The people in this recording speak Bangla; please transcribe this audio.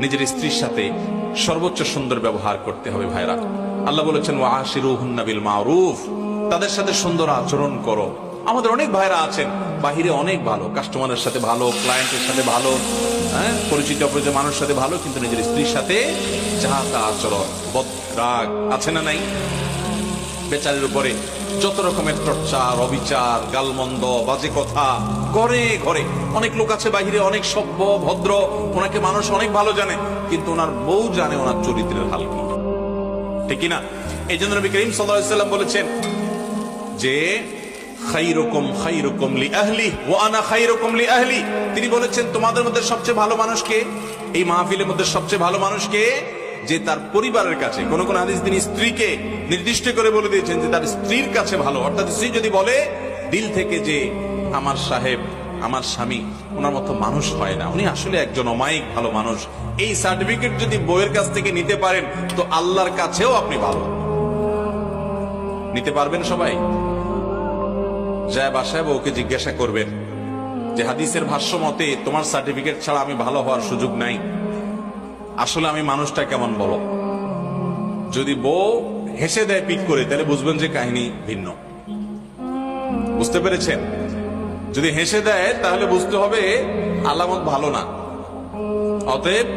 নিজের স্ত্রীর সাথে সর্বোচ্চ সুন্দর ব্যবহার করতে হবে ভাইরা। আল্লাহ বলেছেন ওয়াশিরুহুন্না বিল মারুফ, তাদের সাথে সুন্দর আচরণ করো। আমাদের অনেক ভাইরা আছেন বাহিরে অনেক ভালো, কাস্টমারের সাথে ভালো, ক্লায়েন্টের সাথে ভালো, পরিচিত অপরিচিত মানুষের সাথে ভালো, কিন্তু নিজের স্ত্রীর সাথে যা তা আচরণ, বদরাগ আছে না নাই? বেচারের উপরে যত রকমের টর্চার, অবিচার, গালমন্দ, বাজে কথা, ঘরে ঘরে। অনেক লোক আছে বাহিরে অনেক সভ্য ভদ্র, ওনাকে মানুষ অনেক ভালো জানে, কিন্তু ওনার বউ জানে ওনার চরিত্রের হাল কি, ঠিক না? এই জন্য নবী করিম সাল্লাল্লাহু আলাইহি ওয়াসাল্লাম বলেছেন যে খায়রুকুম খায়রুকুম লিআহলি ওয়া আনা খায়রুকুম লিআহলি। তিনি বলেছেন তোমাদের মধ্যে সবচেয়ে ভালো মানুষ কে? এই মাহফিলের মধ্যে সবচেয়ে ভালো মানুষ কে? যে তার পরিবারের কাছে, কোন কোন হাদিস তিনি স্ত্রীকে নির্দিষ্ট করে বলে দিয়েছেন যে তার স্ত্রীর কাছে ভালো। অর্থাৎ স্ত্রী যদি বলে দিল থেকে যে আমার সাহেব, আমার স্বামী ওনার মতো মানুষ হয় না, উনি আসলে একজন অমায়িক ভালো মানুষ, এই সার্টিফিকেট যদি বউয়ের কাছ থেকে নিতে পারেন তো আল্লাহর কাছেও আপনি ভালো নিতে পারবেন। সবাই যায় বাসায় বউকে জিজ্ঞাসা করবেন যে হাদিসের ভাষ্য মতে তোমার সার্টিফিকেট ছাড়া আমি ভালো হওয়ার সুযোগ নাই, আসলে আমি মানুষটা কেমন বলো। যদি বউ হেসে দেয় পিক করে, তাহলে বুঝবেন যে কাহিনী ভিন্ন। বুঝতে পেরেছেন? যদি হেসে দেয় তাহলে বুঝতে হবে আলামত ভালো না। অতএব